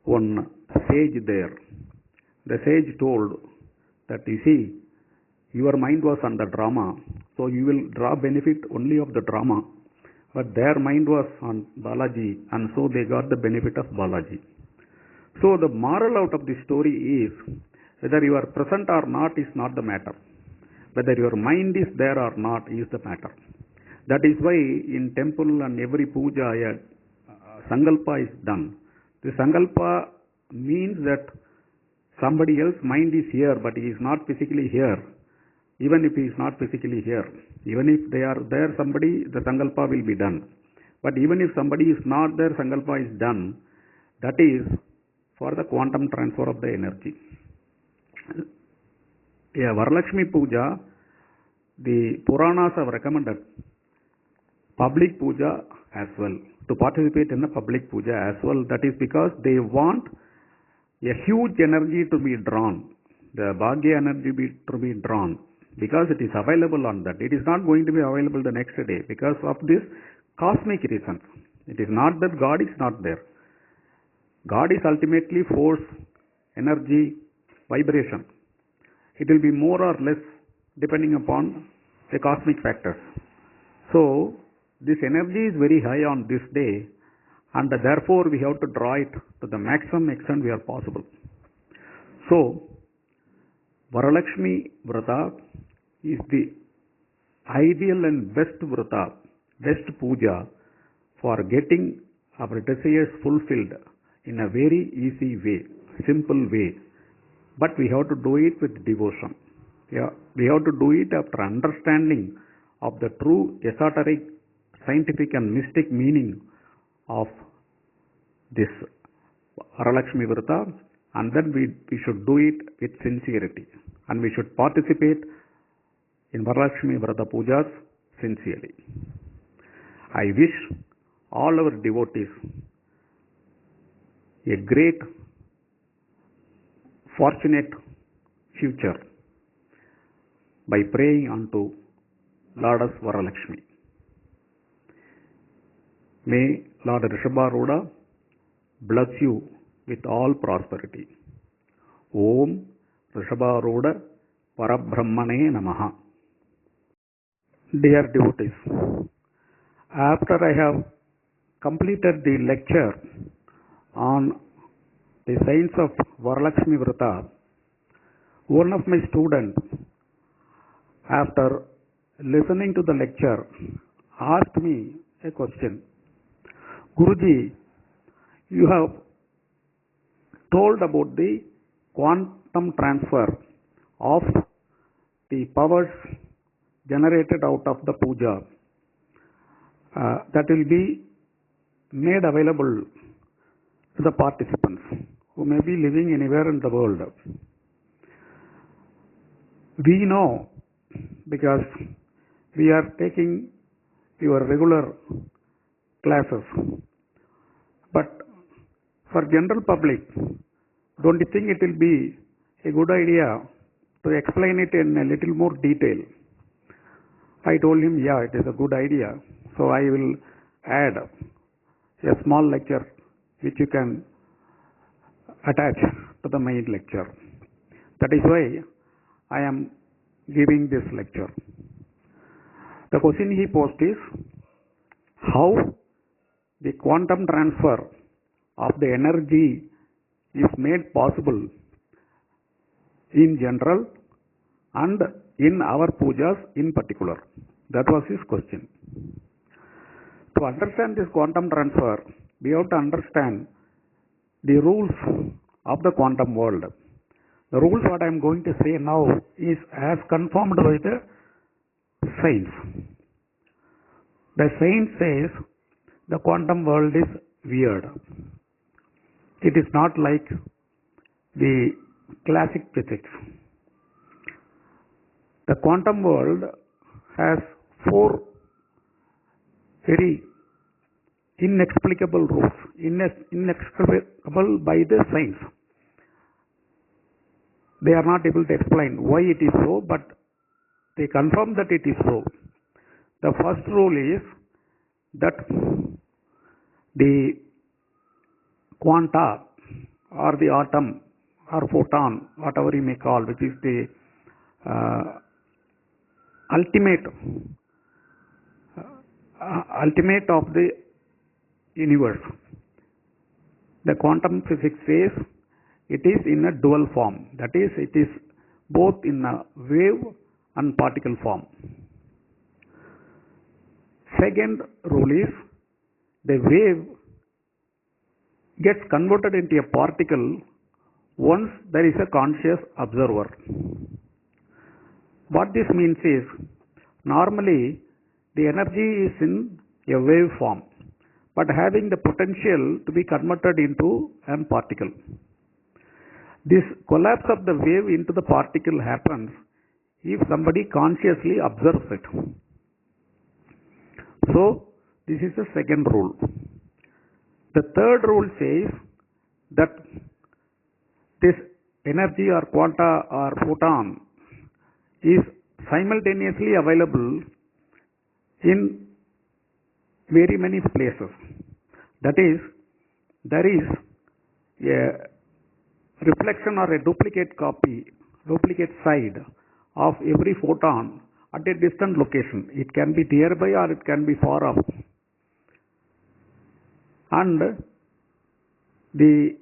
one sage there. The sage told that, you see, your mind was on the drama, so you will draw benefit only of the drama. But their mind was on Balaji, and so they got the benefit of Balaji. So the moral out of this story is, whether you are present or not is not the matter. Whether your mind is there or not is the matter. That is why in temple and every puja, a sankalpa is done. The sankalpa means that somebody else's mind is here, but he is not physically here. even if he is not physically here. Even if they are there, somebody, the Sankalpa will be done. But even if somebody is not there, Sankalpa is done. That is for the quantum transfer of the energy. Yeah, Varalakshmi Puja, the Puranas have recommended public puja as well, to participate in the public puja as well. That is because they want a huge energy to be drawn, the Bhagya energy to be drawn, because it is available on that. It is not going to be available the next day because of this cosmic reason. It is not that God is not there. God is ultimately force, energy, vibration. It will be more or less depending upon the cosmic factors. So, this energy is very high on this day, and therefore we have to draw it to the maximum extent we are possible. So, Varalakshmi Vratha is the ideal and best Vratha, best puja for getting our desires fulfilled in a very easy way, simple way. But we have to do it with devotion. Yeah, we have to do it after understanding of the true esoteric, scientific and mystic meaning of this Varalakshmi Vratha, and then we should do it with sincerity, and we should participate in Varalakshmi Vratha pujas sincerely. I wish all our devotees a great, fortunate future by praying unto Goddess Varalakshmi. May Lord Rishabharudha bless you with all prosperity. Om Rishabharudha Parabrahmane Namaha. Dear devotees, after I have completed the lecture on the science of Varalakshmi Vratha, one of my students, after listening to the lecture, asked me a question. Guruji, you have told about the quantum transfer of the powers generated out of the puja that will be made available to the participants who may be living anywhere in the world. We know, because we are taking your regular classes, but for general public, don't you think it will be a good idea to explain it in a little more detail? I told him, yeah, it is a good idea. So I will add a small lecture which you can attach to the main lecture. That is why I am giving this lecture. The question he posed is how the quantum transfer of the energy is made possible in general and in our pujas in particular. That was his question. To understand this quantum transfer, we have to understand the rules of the quantum world. The rules what I am going to say now is as confirmed by the science. The science says the quantum world is weird. It is not like the classic physics. The quantum world has four very inexplicable rules, inexplicable by the science. They are not able to explain why it is so, but they confirm that it is so. The first rule is that the quanta or the atom or photon, whatever you may call, which is the ultimate of the universe. The quantum physics says it is in a dual form. That is, it is both in a wave and particle form. Second rule is the wave gets converted into a particle once there is a conscious observer. What this means is, normally the energy is in a wave form, but having the potential to be converted into a particle. This collapse of the wave into the particle happens if somebody consciously observes it. So, this is the second rule. The third rule says that this energy or quanta or photon is simultaneously available in very many places. That is, there is a reflection or a duplicate copy, duplicate side of every photon at a distant location. It can be nearby or it can be far off. And the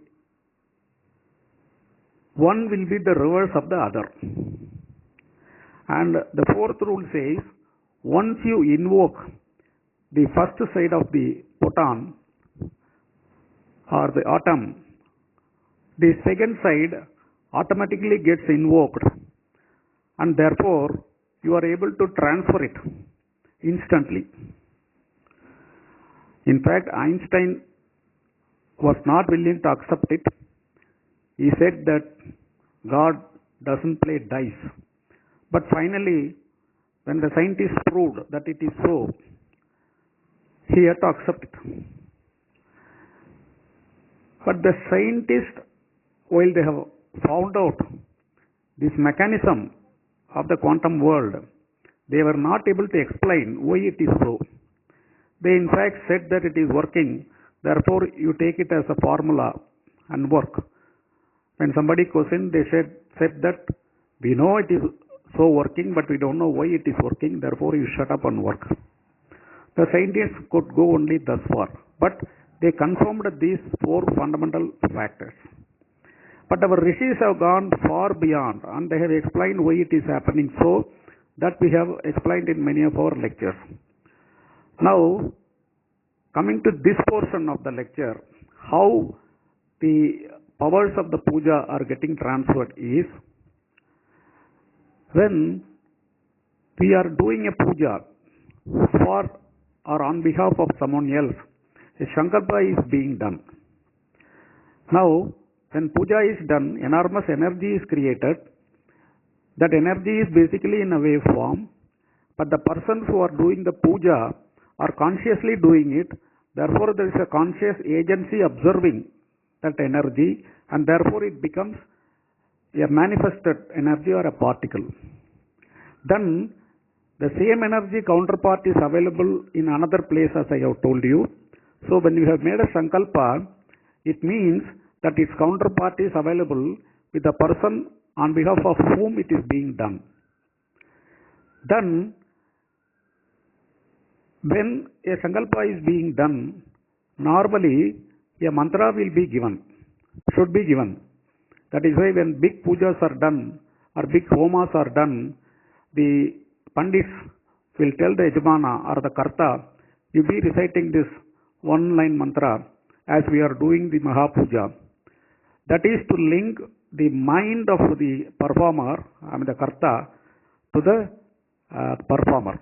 one will be the reverse of the other. And the fourth rule says, once you invoke the first side of the photon or the atom, the second side automatically gets invoked, and therefore you are able to transfer it instantly. In fact, Einstein was not willing to accept it. He said that God doesn't play dice. But finally, when the scientists proved that it is so, he had to accept it. But the scientists, while they have found out this mechanism of the quantum world, they were not able to explain why it is so. They in fact said that it is working, therefore you take it as a formula and work. When somebody questioned, they said that we know it is so working, but we don't know why it is working, therefore you shut up and work. The scientists could go only thus far, but they confirmed these four fundamental factors. But our rishis have gone far beyond, and they have explained why it is happening so, that we have explained in many of our lectures. Now, coming to this portion of the lecture, how the powers of the puja are getting transferred is, when we are doing a puja for or on behalf of someone else, a Sankalpa is being done. Now, when puja is done, enormous energy is created. That energy is basically in a wave form, but the persons who are doing the puja are consciously doing it. Therefore, there is a conscious agency observing that energy, and therefore it becomes a manifested energy or a particle. Then, the same energy counterpart is available in another place, as I have told you. So, when you have made a Sankalpa, it means that its counterpart is available with the person on behalf of whom it is being done. Then, when a Sankalpa is being done, normally a mantra will be given, should be given. That is why when big pujas are done or big homas are done, the Pandits will tell the Yajamana or the Karta, you be reciting this one line mantra as we are doing the Mahapuja. That is to link the mind of the performer, the Karta, to the performer.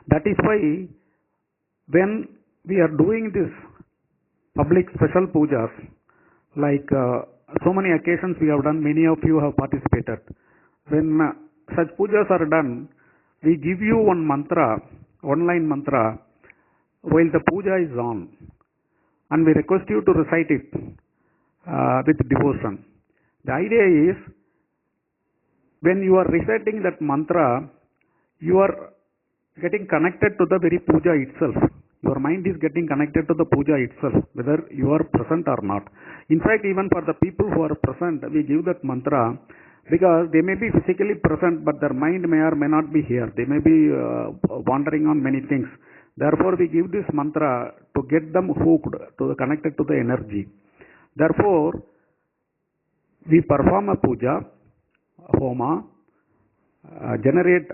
That is why when we are doing this public special pujas, like so many occasions we have done, many of you have participated. When such pujas are done, we give you one mantra, one line mantra, while the puja is on, and we request you to recite it with devotion. The idea is, when you are reciting that mantra, you are getting connected to the very puja itself. Your mind is getting connected to the puja itself, whether you are present or not. In fact, even for the people who are present, we give that mantra because they may be physically present, but their mind may or may not be here. They may be wandering on many things. Therefore, we give this mantra to get them hooked, connected to the energy. Therefore, we perform a puja, homa, generate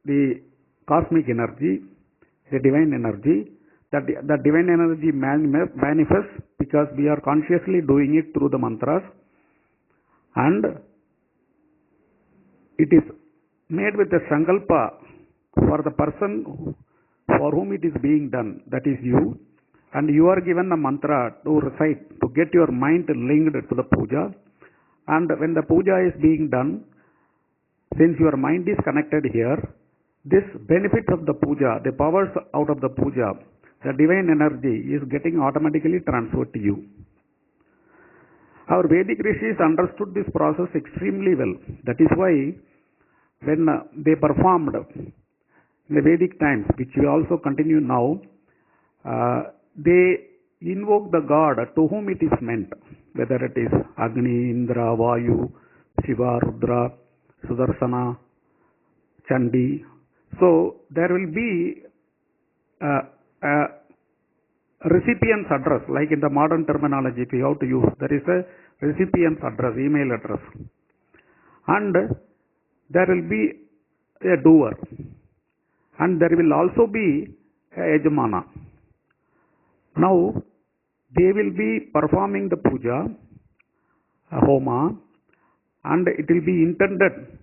the cosmic energy, the divine energy. That divine energy manifests because we are consciously doing it through the mantras, and it is made with a sankalpa for the person for whom it is being done, that is you, and you are given a mantra to recite to get your mind linked to the puja. And when the puja is being done, since your mind is connected here, this benefit of the puja, the powers out of the puja, the divine energy is getting automatically transferred to you. Our Vedic rishis understood this process extremely well. That is why when they performed in the Vedic times, which we also continue now, they invoke the god to whom it is meant, whether it is Agni, Indra, Vayu, Shiva, Rudra, Sudarsana, Chandi. So there will be a recipient's address, like in the modern terminology if you have to use, there is a recipient's address, email address, and there will be a doer, and there will also be a yajamana. Now they will be performing the puja, homa, and it will be intended,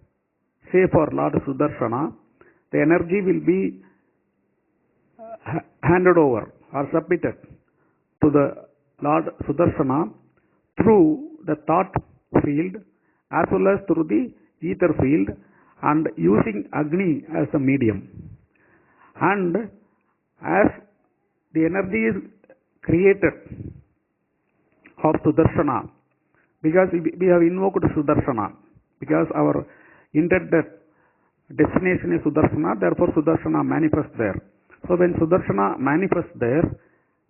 say for Lord Sudarshana, the energy will be handed over or submitted to the Lord Sudarshana through the thought field as well as through the ether field, and using Agni as the medium. And as the energy is created of Sudarshana, because we have invoked Sudarshana, because our intended destination is Sudarshana, therefore Sudarshana manifests there. So when Sudarshana manifests there,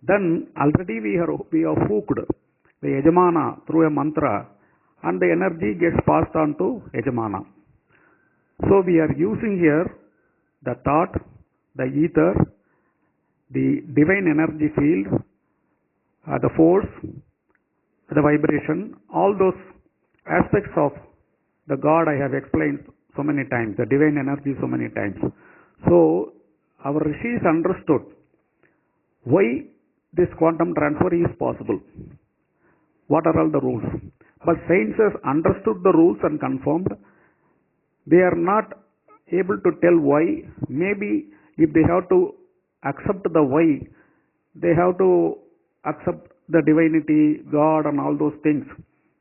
then already we have hooked the Yajamana through a mantra, and the energy gets passed on to Yajamana. So we are using here the thought, the ether, the divine energy field, the force, the vibration, all those aspects of the God I have explained so many times, the divine energy so many times. So our rishis understood why this quantum transfer is possible. What are all the rules? But science has understood the rules and confirmed. They are not able to tell why. Maybe if they have to accept the why, they have to accept the divinity, God and all those things.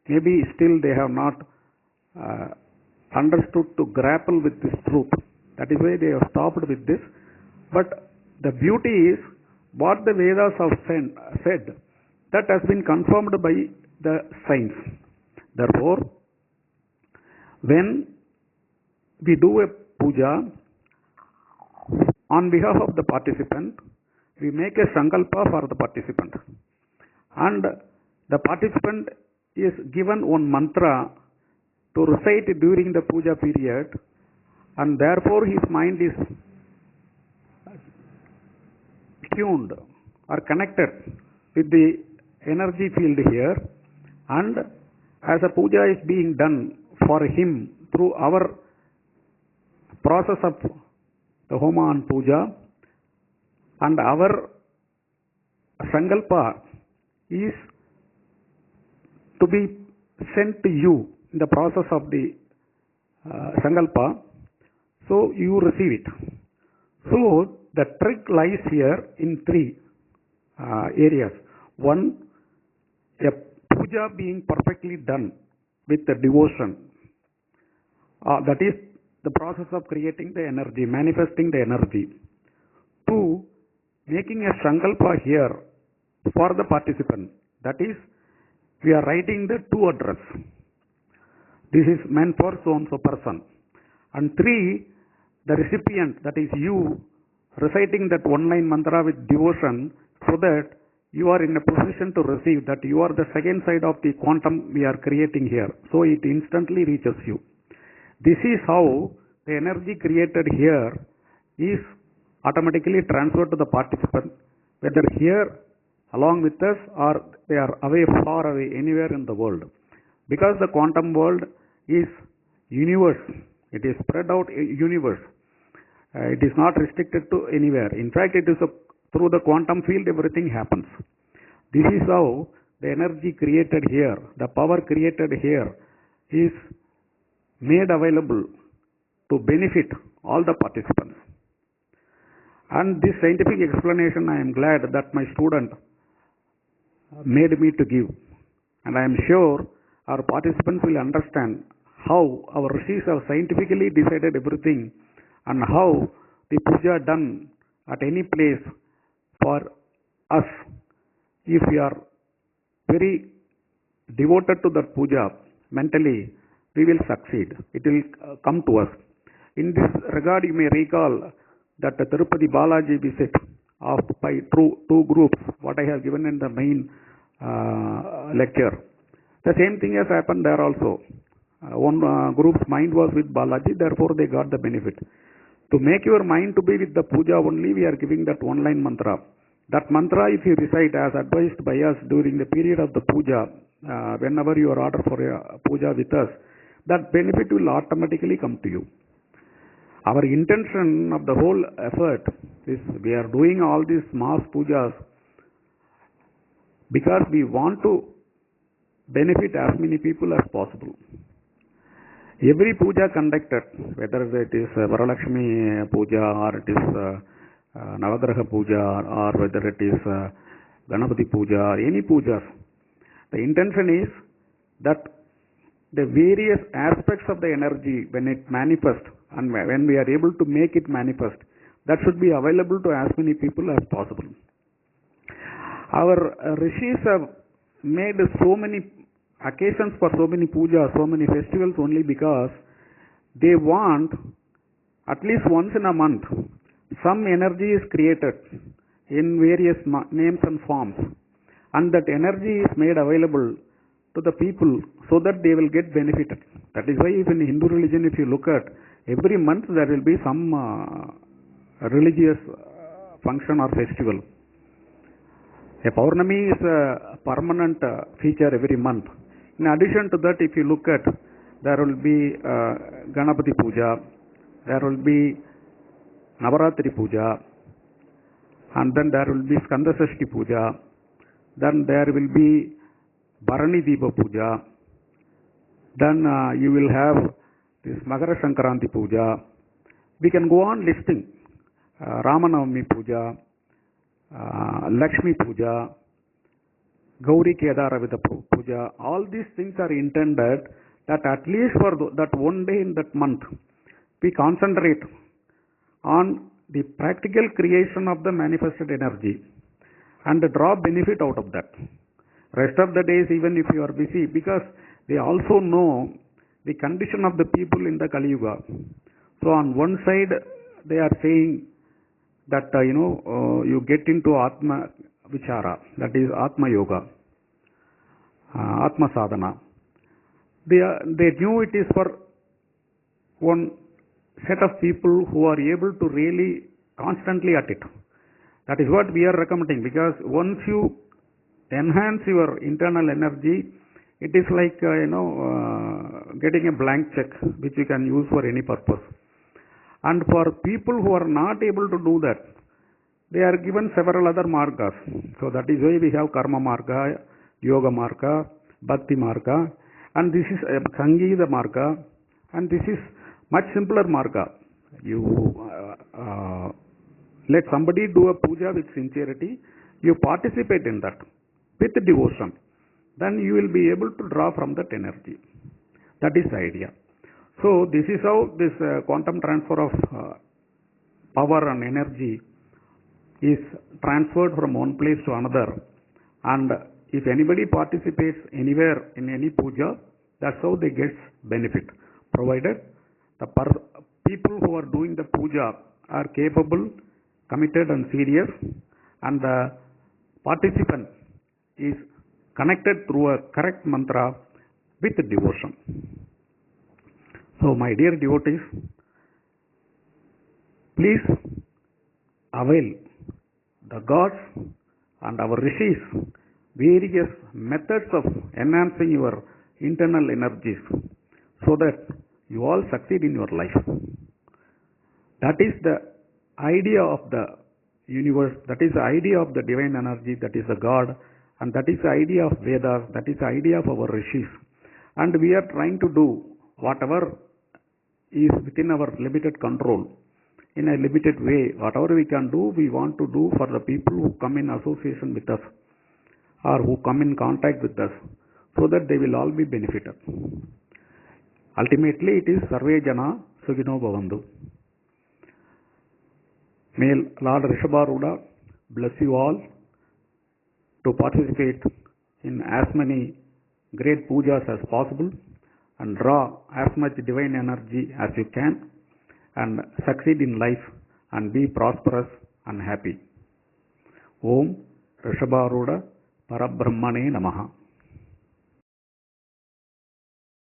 Maybe still they have not understood to grapple with this truth. That is why they have stopped with this. But the beauty is what the Vedas have said, that has been confirmed by the science. Therefore, when we do a puja on behalf of the participant, we make a sankalpa for the participant, and the participant is given one mantra to recite during the puja period, and therefore his mind is tuned or connected with the energy field here, and as a puja is being done for him through our process of the homa and puja, and our sankalpa is to be sent to you in the process of the sankalpa, so you receive it. So the trick lies here in three areas. One, a puja being perfectly done with the devotion. That is the process of creating the energy, manifesting the energy. Two, making a sankalpa here for the participant. That is, we are writing the to address. This is meant for so-and-so person. And three, the recipient, that is you, reciting that one-line mantra with devotion, so that you are in a position to receive, that you are the second side of the quantum we are creating here. So it instantly reaches you. This is how the energy created here is automatically transferred to the participant, whether here along with us or they are away, far away, anywhere in the world. Because the quantum world is universe, it is spread out universe. It is not restricted to anywhere. In fact, it is through the quantum field everything happens. This is how the energy created here, the power created here is made available to benefit all the participants. And this scientific explanation I am glad that my student made me to give. And I am sure our participants will understand how our rishis have scientifically decided everything and how the puja done at any place for us, if we are very devoted to that puja mentally, we will succeed. It will come to us. In this regard, you may recall that the Tirupati Balaji visit of by two groups, what I have given in the main lecture. The same thing has happened there also. One group's mind was with Balaji, therefore they got the benefit. To make your mind to be with the puja only, we are giving that one line mantra. That mantra, if you recite as advised by us during the period of the puja, whenever you are ordered for a puja with us, that benefit will automatically come to you. Our intention of the whole effort is we are doing all these mass pujas because we want to benefit as many people as possible. Every puja conducted, whether it is Varalakshmi puja or it is Navagraha puja or whether it is Ganapati puja or any pujas, the intention is that the various aspects of the energy, when it manifests and when we are able to make it manifest, that should be available to as many people as possible. Our rishis have made so many occasions for so many pujas, so many festivals only because they want at least once in a month some energy is created in various names and forms, and that energy is made available to the people so that they will get benefited. That is why even in Hindu religion, if you look at every month there will be some religious function or festival. A Paurnami is a permanent feature every month. In addition to that, if you look at, there will be Ganapati Puja, there will be Navaratri Puja, and then there will be Skandasashti Puja, then there will be Bharani Deepa Puja, then you will have this Makara Sankranti Puja. We can go on listing Ramanavami Puja, Lakshmi Puja, Gauri Kedaravida Puja. All these things are intended that at least for that one day in that month, we concentrate on the practical creation of the manifested energy and draw benefit out of that. Rest of the days, even if you are busy, because they also know the condition of the people in the Kali Yuga. So on one side, they are saying that you get into Atma Vichara, that is Atma Yoga, Atma Sadhana. They knew it is for one set of people who are able to really constantly at it. That is what we are recommending, because once you enhance your internal energy, it is like getting a blank check which you can use for any purpose. And for people who are not able to do that, they are given several other margas. So that is why we have Karma Marga, Yoga Marga, Bhakti Marga, and this is Sangeeta Marga, and this is much simpler Marga. You let somebody do a puja with sincerity, you participate in that with devotion, then you will be able to draw from that energy. That is the idea. So this is how this quantum transfer of power and energy is transferred from one place to another, and if anybody participates anywhere in any puja, that's how they get benefit, provided the people who are doing the puja are capable, committed and serious, and the participant is connected through a correct mantra with devotion. So my dear devotees, please avail the gods and our rishis various methods of enhancing your internal energies so that you all succeed in your life. That is the idea of the universe, that is the idea of the divine energy, that is the God, and that is the idea of Vedas, that is the idea of our rishis. And we are trying to do whatever is within our limited control. In a limited way, whatever we can do, we want to do for the people who come in association with us or who come in contact with us, so that they will all be benefited. Ultimately, it is Sarve Jana Sugino Bhavantu. May Lord Rishabharuda bless you all to participate in as many great pujas as possible and draw as much divine energy as you can and succeed in life and be prosperous and happy. Om Rishabharuda Parabrahmane Namaha.